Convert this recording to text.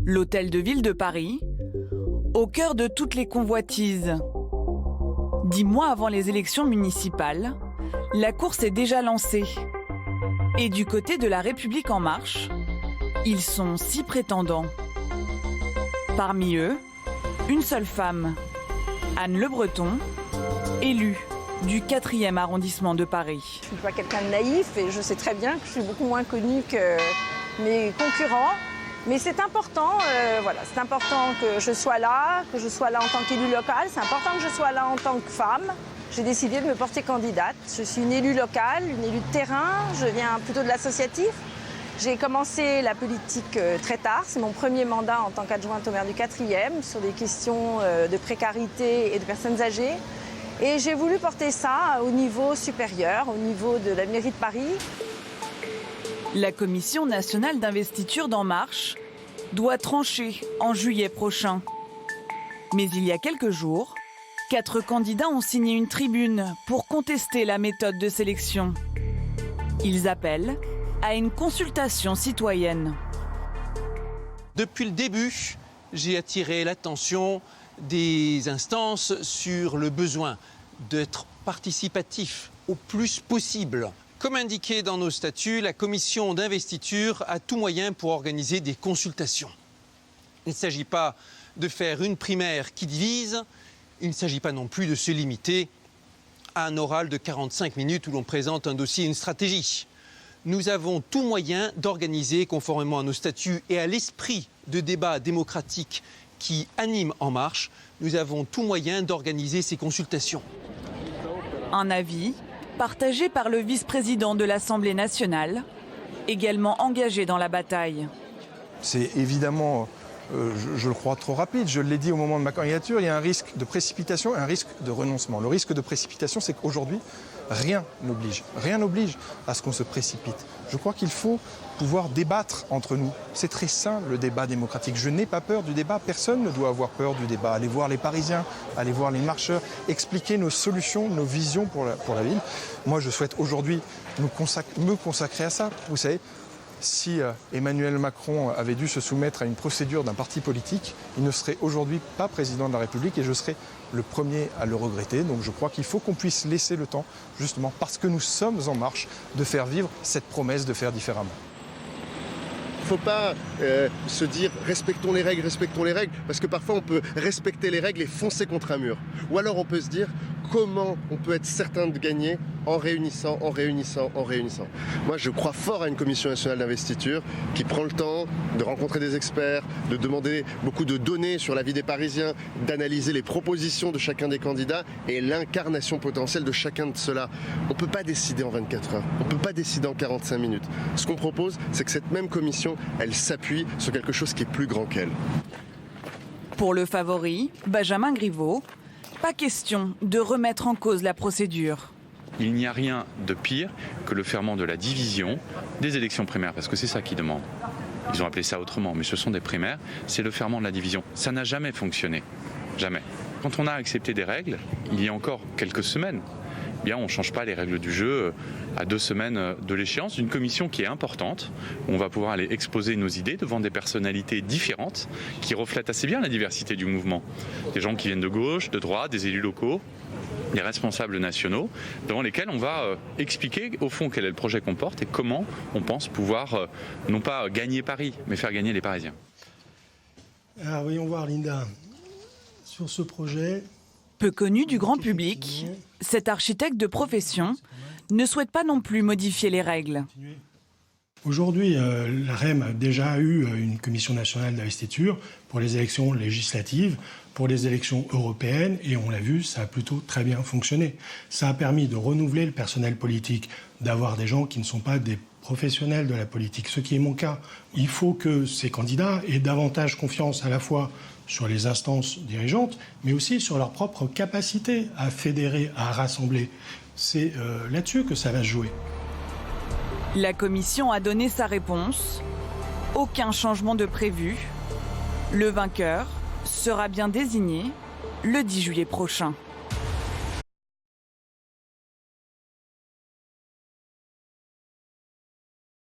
L'hôtel de ville de Paris, au cœur de toutes les convoitises. 10 mois avant les élections municipales, la course est déjà lancée. Et du côté de La République En Marche, ils sont 6 prétendants. Parmi eux, une seule femme, Anne Le Breton, élue du 4e arrondissement de Paris. Je ne suis pas quelqu'un de naïf et je sais très bien que je suis beaucoup moins connue que mes concurrents. Mais c'est important, c'est important que je sois là en tant qu'élue locale. C'est important que je sois là en tant que femme. J'ai décidé de me porter candidate. Je suis une élue locale, une élue de terrain. Je viens plutôt de l'associatif. J'ai commencé la politique très tard. C'est mon premier mandat en tant qu'adjointe au maire du 4e sur des questions de précarité et de personnes âgées. Et j'ai voulu porter ça au niveau supérieur, au niveau de la mairie de Paris. La Commission nationale d'investiture d'En Marche doit trancher en juillet prochain. Mais il y a quelques jours, 4 candidats ont signé une tribune pour contester la méthode de sélection. Ils appellent à une consultation citoyenne. Depuis le début, j'ai attiré l'attention des instances sur le besoin d'être participatif au plus possible. Comme indiqué dans nos statuts, la commission d'investiture a tout moyen pour organiser des consultations. Il ne s'agit pas de faire une primaire qui divise, il ne s'agit pas non plus de se limiter à un oral de 45 minutes où l'on présente un dossier et une stratégie. Nous avons tout moyen d'organiser, conformément à nos statuts et à l'esprit de débat démocratique qui anime En Marche, nous avons tout moyen d'organiser ces consultations. Un avis partagé par le vice-président de l'Assemblée nationale, également engagé dans la bataille. C'est évidemment, je le crois, trop rapide. Je l'ai dit au moment de ma candidature, il y a un risque de précipitation et un risque de renoncement. Le risque de précipitation, c'est qu'aujourd'hui, rien n'oblige à ce qu'on se précipite. Je crois qu'il faut pouvoir débattre entre nous. C'est très sain, le débat démocratique. Je n'ai pas peur du débat, personne ne doit avoir peur du débat. Allez voir les Parisiens, allez voir les marcheurs, expliquer nos solutions, nos visions pour la ville. Moi, je souhaite aujourd'hui me consacrer à ça. Vous savez, si Emmanuel Macron avait dû se soumettre à une procédure d'un parti politique, il ne serait aujourd'hui pas président de la République et je serais le premier à le regretter. Donc je crois qu'il faut qu'on puisse laisser le temps, justement parce que nous sommes en marche, de faire vivre cette promesse de faire différemment. Il ne faut pas se dire respectons les règles, parce que parfois on peut respecter les règles et foncer contre un mur. Ou alors on peut se dire comment on peut être certain de gagner en réunissant. Moi je crois fort à une commission nationale d'investiture qui prend le temps de rencontrer des experts, de demander beaucoup de données sur la vie des Parisiens, d'analyser les propositions de chacun des candidats et l'incarnation potentielle de chacun de ceux-là. On ne peut pas décider en 24 heures, on ne peut pas décider en 45 minutes. Ce qu'on propose, c'est que cette même commission, elle s'appuie sur quelque chose qui est plus grand qu'elle. Pour le favori, Benjamin Griveaux, pas question de remettre en cause la procédure. Il n'y a rien de pire que le ferment de la division des élections primaires, parce que c'est ça qu'ils demandent. Ils ont appelé ça autrement, mais ce sont des primaires, c'est le ferment de la division. Ça n'a jamais fonctionné, jamais. Quand on a accepté des règles, il y a encore quelques semaines, on ne change pas les règles du jeu à 2 semaines de l'échéance d'une commission qui est importante. On va pouvoir aller exposer nos idées devant des personnalités différentes qui reflètent assez bien la diversité du mouvement. Des gens qui viennent de gauche, de droite, des élus locaux, des responsables nationaux, devant lesquels on va expliquer au fond quel est le projet qu'on porte et comment on pense pouvoir non pas gagner Paris, mais faire gagner les Parisiens. Alors voyons voir Linda, sur ce projet... Peu connu du grand public, cet architecte de profession ne souhaite pas non plus modifier les règles. Aujourd'hui, la REM a déjà eu une commission nationale d'investiture pour les élections législatives, pour les élections européennes, et on l'a vu, ça a plutôt très bien fonctionné. Ça a permis de renouveler le personnel politique, d'avoir des gens qui ne sont pas des professionnels de la politique, ce qui est mon cas. Il faut que ces candidats aient davantage confiance à la fois sur les instances dirigeantes, mais aussi sur leur propre capacité à fédérer, à rassembler. C'est là-dessus que ça va se jouer. La commission a donné sa réponse. Aucun changement de prévu. Le vainqueur sera bien désigné le 10 juillet prochain.